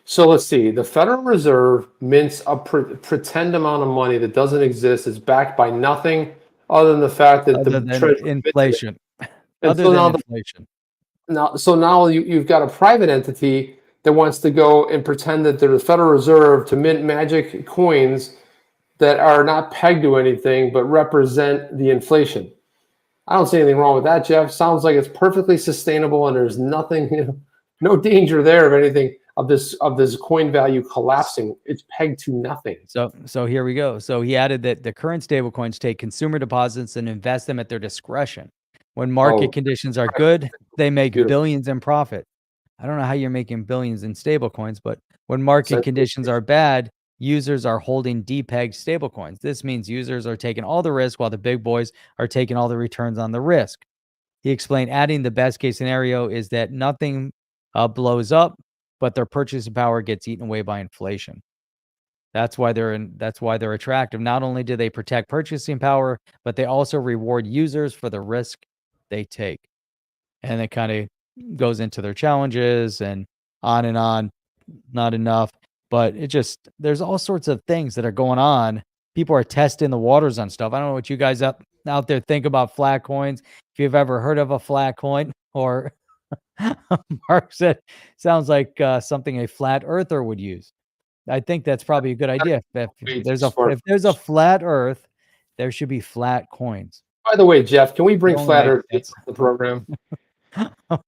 so let's see. The Federal Reserve mints a pretend amount of money that doesn't exist. It's backed by nothing other than the fact that inflation. Inflation. Now you've got a private entity that wants to go and pretend that they're the Federal Reserve to mint magic coins that are not pegged to anything but represent the inflation. I don't see anything wrong with that, Jeff. Sounds like it's perfectly sustainable, and there's nothing, no danger there of anything of this coin value collapsing. It's pegged to nothing. So here we go. So he added that the current stablecoins take consumer deposits and invest them at their discretion. When market conditions are good, they make billions in profit. I don't know how you're making billions in stablecoins, but when market conditions are bad, users are holding depegged stablecoins. This means users are taking all the risk while the big boys are taking all the returns on the risk. He explained, adding the best case scenario is that nothing blows up, but their purchasing power gets eaten away by inflation. That's why they're attractive. Not only do they protect purchasing power, but they also reward users for the risk they take. And it kind of goes into their challenges and on, not enough. But there's all sorts of things that are going on. People are testing the waters on stuff. I don't know what you guys out there think about flat coins. If you've ever heard of a flat coin, or Mark said, sounds like something a flat earther would use. I think that's probably a good idea. If there's a flat earth, there should be flat coins. By the way, Jeff, can we bring flat earth to the program?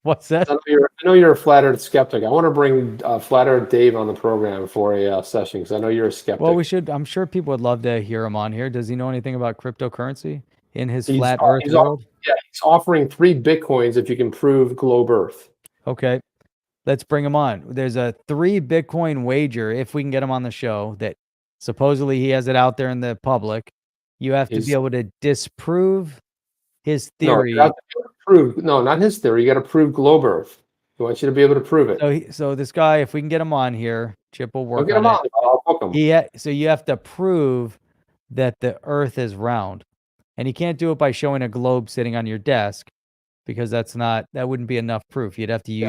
What's that? I know you're a flat earth skeptic. I want to bring flat earth Dave on the program for a session, because I know you're a skeptic. Well, we should. I'm sure people would love to hear him on here. Does he know anything about cryptocurrency in his flat earth world? He's offering 3 Bitcoins if you can prove globe earth. Okay, let's bring him on. There's a 3 Bitcoin wager, if we can get him on the show, that supposedly he has it out there in the public. You have to be able to disprove his theory. No, not his theory. You got to prove globe earth. He wants you to be able to prove it. So this guy, if we can get him on here, Chip will work on it. I'll book him. So you have to prove that the earth is round. And you can't do it by showing a globe sitting on your desk, because that wouldn't be enough proof. You'd have to use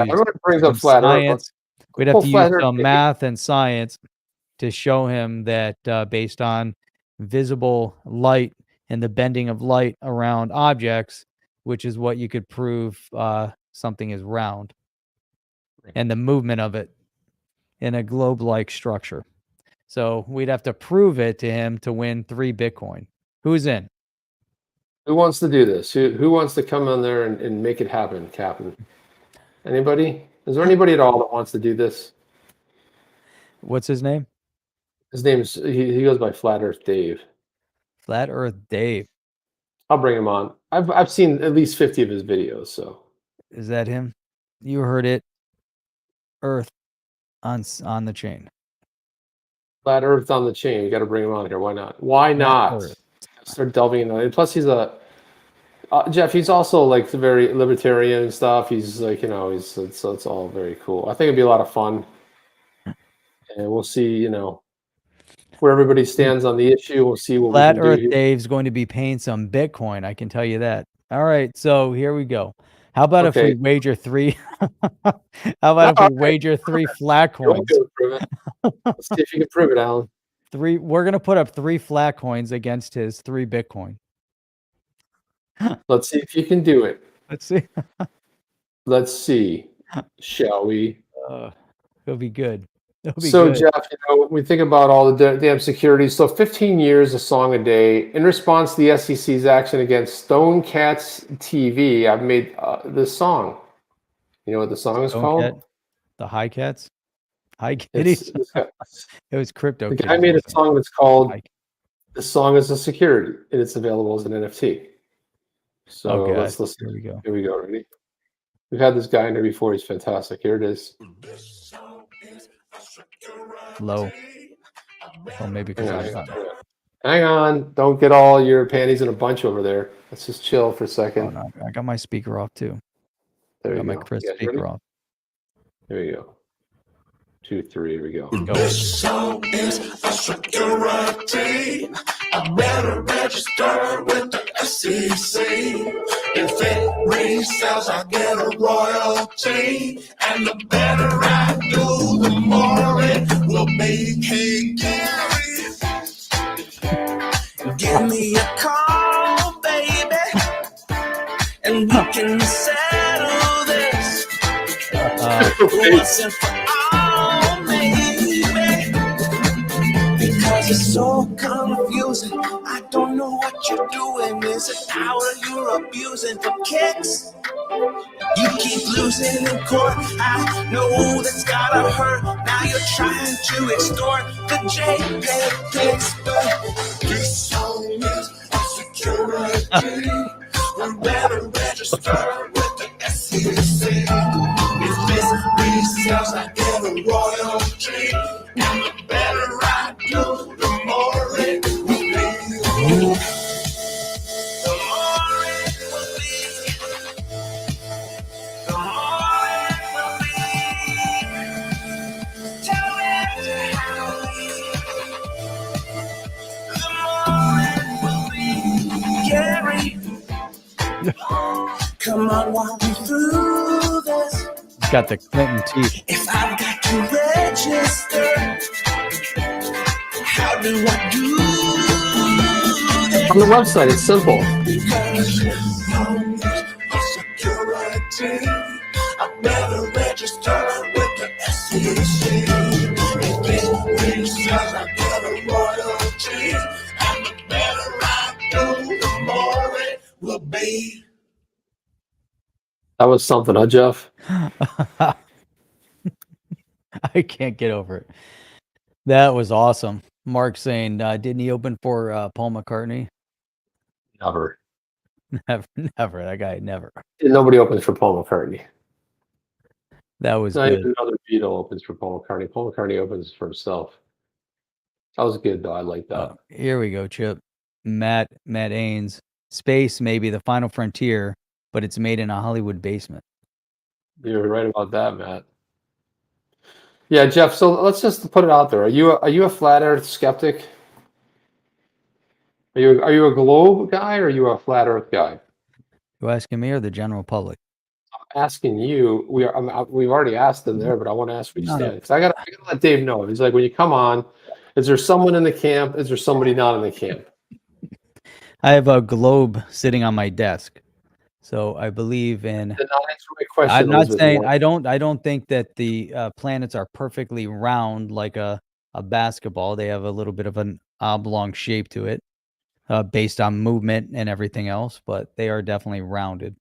science. We'd have to use some math and science to show him that based on visible light and the bending of light around objects, which is what you could prove something is round, and the movement of it in a globe-like structure. So we'd have to prove it to him to win 3 Bitcoin. Who's in? Who wants to do this? Who wants to come on there and make it happen, Captain? Anybody? Is there anybody at all that wants to do this? What's his name? His name's he goes by Flat Earth Dave. Flat Earth Dave. I'll bring him on. I've seen at least 50 of his videos. So is that him? You heard it. Earth on the chain. Flat Earth on the chain. You got to bring him on here. Why not? Why not? Start delving into it. Plus, he's a Jeff. He's also like very libertarian and stuff. He's like, it's all very cool. I think it'd be a lot of fun, and we'll see, where everybody stands on the issue. We'll see what Flat we can Earth do here. Dave's going to be paying some Bitcoin. I can tell you that. All right, so here we go. How about if we wager 3? How about if we wager 3 Flatcoins? Let's see if you can prove it, Alan. We're gonna put up 3 Flatcoins against his 3 Bitcoin. Let's see if you can do it. Let's see. Let's see. Shall we? It'll be good. So, Jeff, we think about all the damn securities. So 15 years, a song a day. In response to the SEC's action against Stone Cats TV, I've made this song. You know what the song is called? The High Cats? High Kitties? It was Crypto Kitties. I made a song that's called The Song is a Security, and it's available as an NFT. So let's listen. Here we go. Here we go. Ready? We've had this guy in there before. He's fantastic. Here it is. Low. Oh, maybe because hang on. Don't get all your panties in a bunch over there. Let's just chill for a second. Oh, no, I got my speaker off too. There you got go. my Chris speaker off. There you go. 2, 3. Here we go. This song is a security. I better register with the SEC. If it resells, I get a royalty. And the better I do, the more it will be. Hey, Gary, give me a call, baby, and we can settle this. Once and for all, maybe. Because it's so confusing. I don't know what you're doing. Is it power you're abusing for kicks? You keep losing in court. I know that's gotta hurt. Now you're trying to extort the JPEG pics, but this song is a security. We better register with the SEC. If this resells, I get a royalty. And the better I do, the more it will be. Come on, walk me through this. It's got the Clinton teeth. If I've got to register, how do I do this? On the website, it's simple. Because security, I better register with the SEC. If it resells, I get a royalty. And the better I do, the more it will be. That was something, huh, Jeff? I can't get over it. That was awesome. Mark saying, didn't he open for Paul McCartney? Never. Never. That guy never. Nobody opens for Paul McCartney. That was not good. Even another Beatle opens for Paul McCartney. Paul McCartney opens for himself. That was good, though. I like that. Here we go, Chip. Matt Ains. Space may be the final frontier, but it's made in a Hollywood basement. You're right about that, Matt. Yeah, Jeff. So let's just put it out there. Are you a flat Earth skeptic? Are you a globe guy or are you a flat Earth guy? You asking me or the general public? I'm asking you. We've already asked them there, but I want to ask where you stand. Because I got to let Dave know. He's like, when you come on, is there someone in the camp? Is there somebody not in the camp? I have a globe sitting on my desk. So I believe in. Did not answer my question. I'm not saying I don't think that the planets are perfectly round like a basketball. They have a little bit of an oblong shape to it, based on movement and everything else. But they are definitely rounded.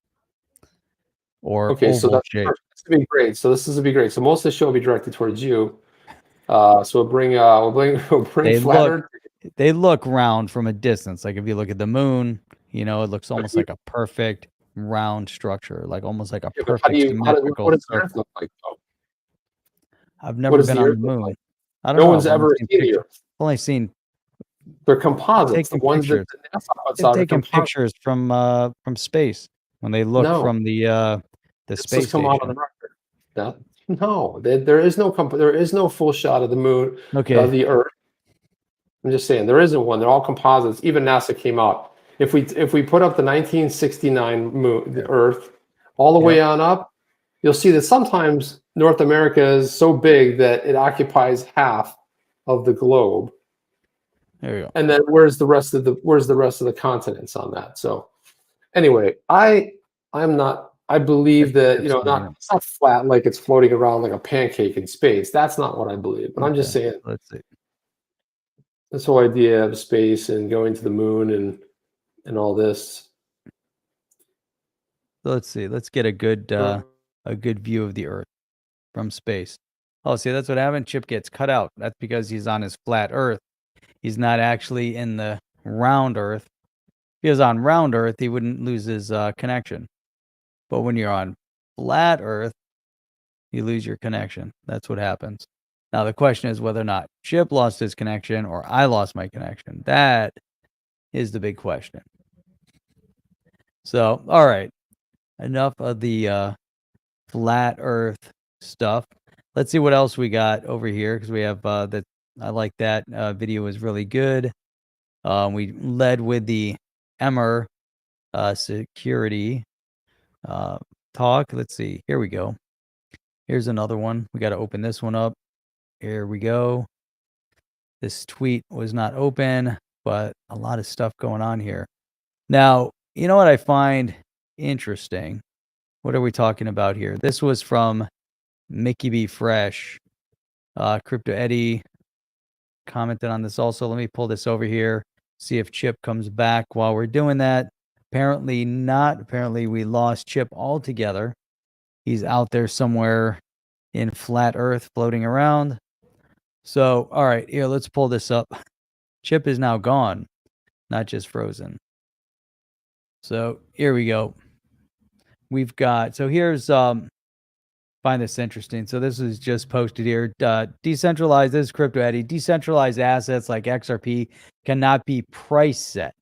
Or okay, so that's shape. Be great. So this is to be great. So most of the show will be directed towards you. So we'll bring flat Earth. They look round from a distance. Like if you look at the moon, it looks almost like a perfect round structure, like almost like a perfect symmetrical. What does Earth look like, though? I've never been on the moon. Like? I don't know. No one's ever seen the Earth. I've only seen. They're composites. The ones pictures. that the NASA puts They've out taken pictures from space when they look from the space come out on station. the record. No, there is no full shot of the moon, of the Earth. I'm just saying there isn't one. They're all composites. Even NASA came out. If we put up the 1969 moon, the Earth, all the way on up, you'll see that sometimes North America is so big that it occupies half of the globe. There you go. And then where's the rest of the continents on that? So anyway, I believe that, it's not flat like it's floating around like a pancake in space. That's not what I believe. But I'm just saying, let's see. This whole idea of space and going to the moon and all this. So let's see. Let's get a good view of the Earth from space. Oh, see, that's what happened. Chip gets cut out. That's because he's on his flat Earth. He's not actually in the round Earth. If he was on round Earth, he wouldn't lose his connection. But when you're on flat Earth, you lose your connection. That's what happens. Now, the question is whether or not Chip lost his connection or I lost my connection. That is the big question. So, all right. Enough of the flat Earth stuff. Let's see what else we got over here, because we have that. I like that video was really good. We led with the Emmer security talk. Let's see. Here we go. Here's another one. We got to open this one up. Here we go. This tweet was not open, but a lot of stuff going on here. Now, you know what I find interesting? What are we talking about here? This was from Mickey B. Fresh. Crypto Eddie commented on this also. Let me pull this over here, see if Chip comes back while we're doing that. Apparently not. Apparently we lost Chip altogether. He's out there somewhere in flat Earth floating around. So, all right, here, let's pull this up. Chip is now gone, not just frozen. So here we go. We've got, so here's, find this interesting. So this is just posted here. Decentralized, this is Crypto Eddie. Decentralized assets like XRP cannot be price set.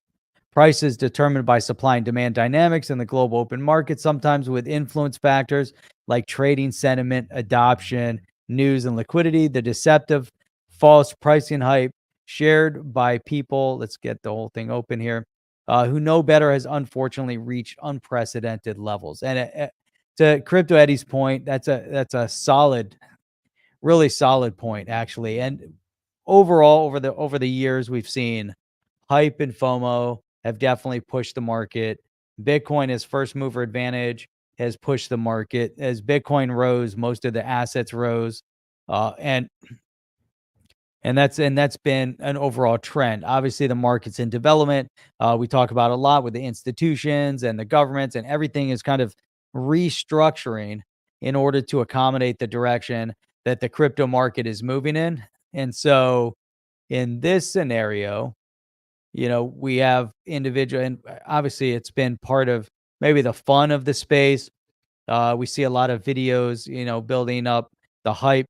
Price is determined by supply and demand dynamics in the global open market, sometimes with influence factors like trading sentiment, adoption, news, and liquidity. The deceptive, false pricing hype shared by people, let's get the whole thing open here, who know better has unfortunately reached unprecedented levels. And to Crypto Eddie's point, that's a solid, really solid point, actually. And overall, over the years, we've seen hype and FOMO have definitely pushed the market. Bitcoin, as first mover advantage, has pushed the market. As Bitcoin rose, most of the assets rose, and that's been an overall trend. Obviously, the market's in development. We talk about a lot with the institutions and the governments, and everything is kind of restructuring in order to accommodate the direction that the crypto market is moving in. And so, in this scenario, we have individual, and obviously it's been part of maybe the fun of the space. We see a lot of videos, building up the hype.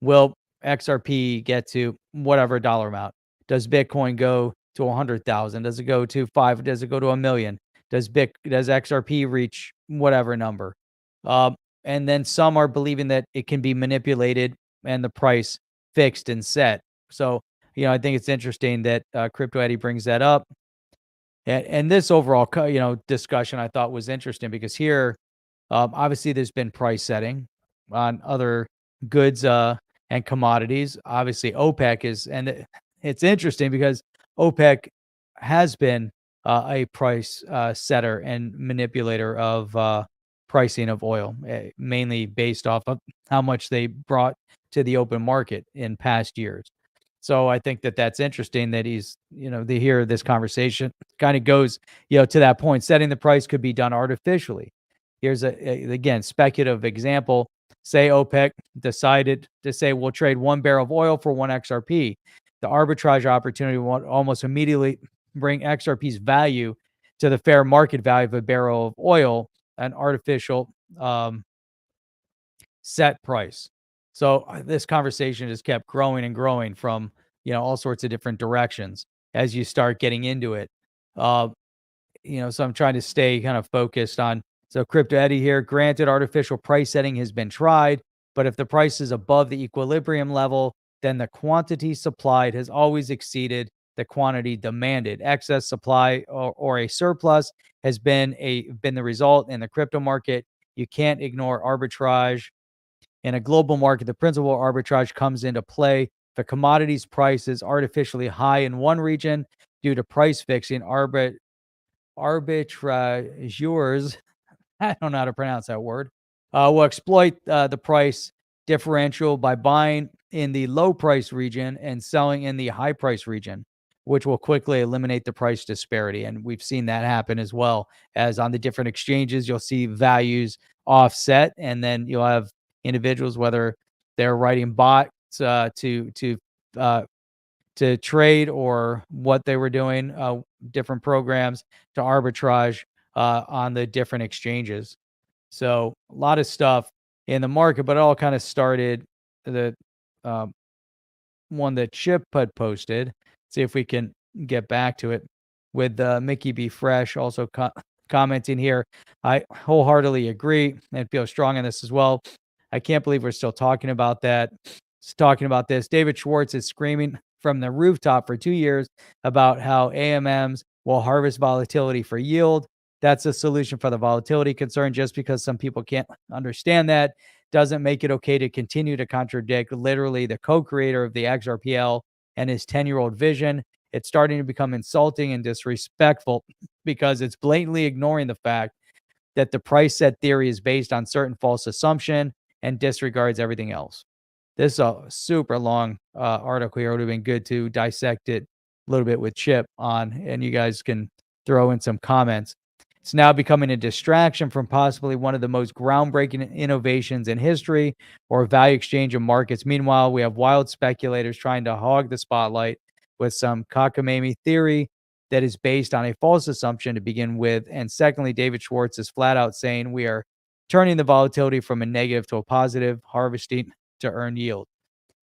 Will XRP get to whatever dollar amount? Does Bitcoin go to 100,000? Does it go to 5? Does it go to 1 million? Does XRP reach whatever number? And then some are believing that it can be manipulated and the price fixed and set. So, I think it's interesting that Crypto Eddie brings that up. And this overall, discussion I thought was interesting because here, obviously, there's been price setting on other goods and commodities. Obviously, OPEC is, and it's interesting because OPEC has been a price setter and manipulator of pricing of oil, mainly based off of how much they brought to the open market in past years. So I think that that's interesting that he's, to hear this conversation kind of goes, to that point. Setting the price could be done artificially. Here's again, speculative example. Say OPEC decided to say we'll trade 1 barrel of oil for 1 XRP. The arbitrage opportunity will almost immediately bring XRP's value to the fair market value of a barrel of oil, an artificial set price. So this conversation just kept growing and growing from, all sorts of different directions as you start getting into it. Uh, so I'm trying to stay kind of focused on. So Crypto Eddie here, granted, artificial price setting has been tried, but if the price is above the equilibrium level, then the quantity supplied has always exceeded the quantity demanded. Excess supply or a surplus has been the result in the crypto market. You can't ignore arbitrage. In a global market, the principle of arbitrage comes into play. The commodities price is artificially high in one region due to price fixing. Arbitrageurs, I don't know how to pronounce that word, will exploit the price differential by buying in the low price region and selling in the high price region, which will quickly eliminate the price disparity. And we've seen that happen as well as on the different exchanges. You'll see values offset, and then you'll have individuals, whether they're writing bots to trade or what they were doing, different programs to arbitrage on the different exchanges. So a lot of stuff in the market, but it all kind of started the one that Chip had posted. See if we can get back to it with Mickey B. Fresh also commenting here. I wholeheartedly agree and feel strong on this as well. I can't believe we're still talking about that. Talking about this. David Schwartz is screaming from the rooftop for 2 years about how AMMs will harvest volatility for yield. That's a solution for the volatility concern. Just because some people can't understand that doesn't make it okay to continue to contradict literally the co-creator of the XRPL and his 10-year-old vision. It's starting to become insulting and disrespectful because it's blatantly ignoring the fact that the price set theory is based on certain false assumption and disregards everything else. This is a super long article here. It would have been good to dissect it a little bit with Chip on, and you guys can throw in some comments. It's now becoming a distraction from possibly one of the most groundbreaking innovations in history or value exchange of markets. Meanwhile, we have wild speculators trying to hog the spotlight with some cockamamie theory that is based on a false assumption to begin with. And secondly, David Schwartz is flat out saying we are turning the volatility from a negative to a positive, harvesting to earn yield.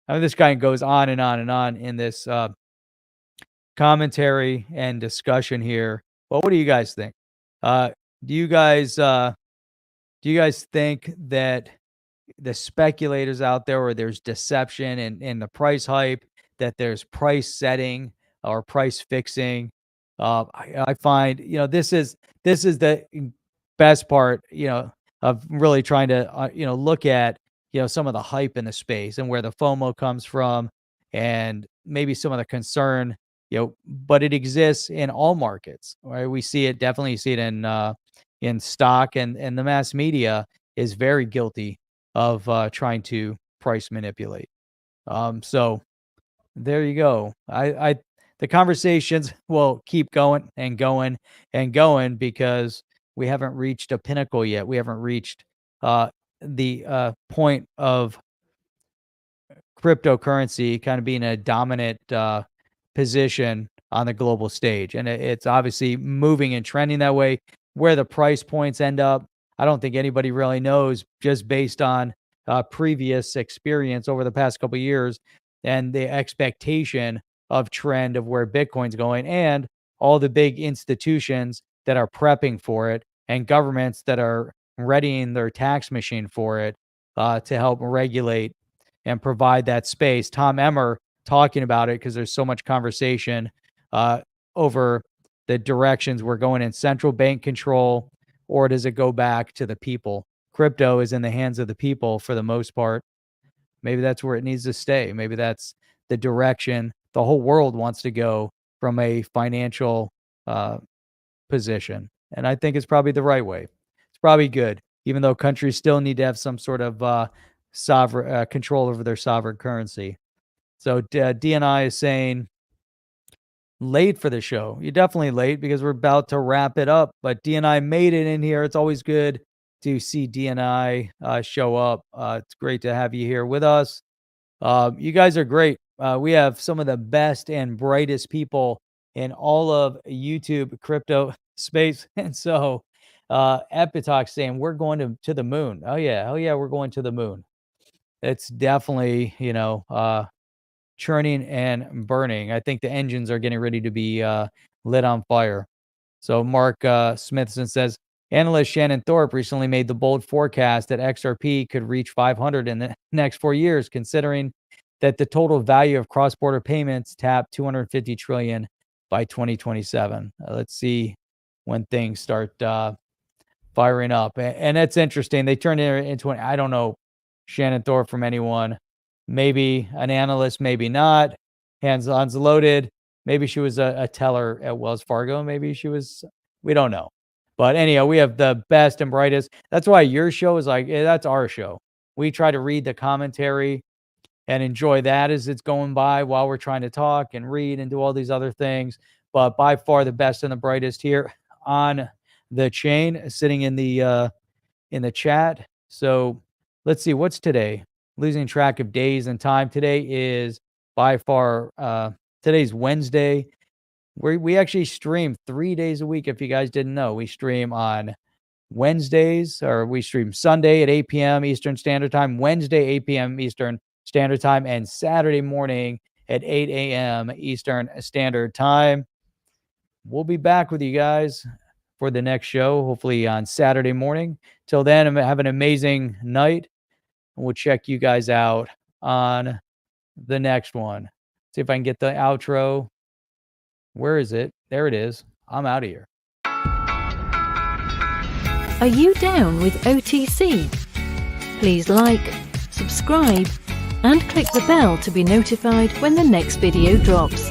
I mean, this guy goes on and on and on in this commentary and discussion here. Well, what do you guys think? Do you guys think that the speculators out there, or there's deception and the price hype, that there's price setting or price fixing? I find this is the best part of really trying to look at some of the hype in the space and where the FOMO comes from, and maybe some of the concern, but it exists in all markets, right? We definitely see it in stock, and the mass media is very guilty of trying to price manipulate. So there you go. The conversations will keep going and going and going because we haven't reached a pinnacle yet. We haven't reached the point of cryptocurrency kind of being a dominant position on the global stage. And it's obviously moving and trending that way. Where the price points end up, I don't think anybody really knows, just based on previous experience over the past couple of years and the expectation of trend of where Bitcoin's going, and all the big institutions that are prepping for it and governments that are readying their tax machine for it to help regulate and provide that space. Tom Emmer talking about it because there's so much conversation over the directions we're going in. Central bank control, or does it go back to the people? Crypto is in the hands of the people for the most part. Maybe that's where it needs to stay. Maybe that's the direction the whole world wants to go from a financial position. And I think it's probably the right way. It's probably good, even though countries still need to have some sort of sovereign control over their sovereign currency. So DNI is saying, late for the show. You're definitely late because we're about to wrap it up. But DNI made it in here. It's always good to see DNI show up. It's great to have you here with us. You guys are great. We have some of the best and brightest people in all of YouTube crypto space. And so Epitalk saying we're going to the moon. Oh yeah, we're going to the moon. it's definitely, churning and burning. I think the engines are getting ready to be lit on fire. So Mark Smithson says, analyst Shannon Thorpe recently made the bold forecast that XRP could reach 500 in the next 4 years, considering that the total value of cross-border payments tap 250 trillion by 2027. Let's see when things start firing up. And that's interesting. They turned it into I don't know Shannon Thorpe from anyone. Maybe an analyst, maybe not. Hands loaded. Maybe she was a teller at Wells Fargo. Maybe she was, we don't know. But anyhow, we have the best and brightest. That's why your show is like, that's our show. We try to read the commentary and enjoy that as it's going by while we're trying to talk and read and do all these other things. But by far the best and the brightest here on the chain, sitting in the chat. So let's see, what's today? Losing track of days and time. Today is by far, today's Wednesday. We actually stream 3 days a week. If you guys didn't know, we stream on Wednesdays, or we stream Sunday at 8 p.m. Eastern Standard Time, Wednesday, 8 p.m. Eastern Standard Time, and Saturday morning at 8 a.m. Eastern Standard Time. We'll be back with you guys for the next show, hopefully on Saturday morning. Till then, have an amazing night. We'll check you guys out on the next one. See if I can get the outro. Where is it? There it is. I'm out of here. Are you down with OTC? Please like, subscribe, and click the bell to be notified when the next video drops.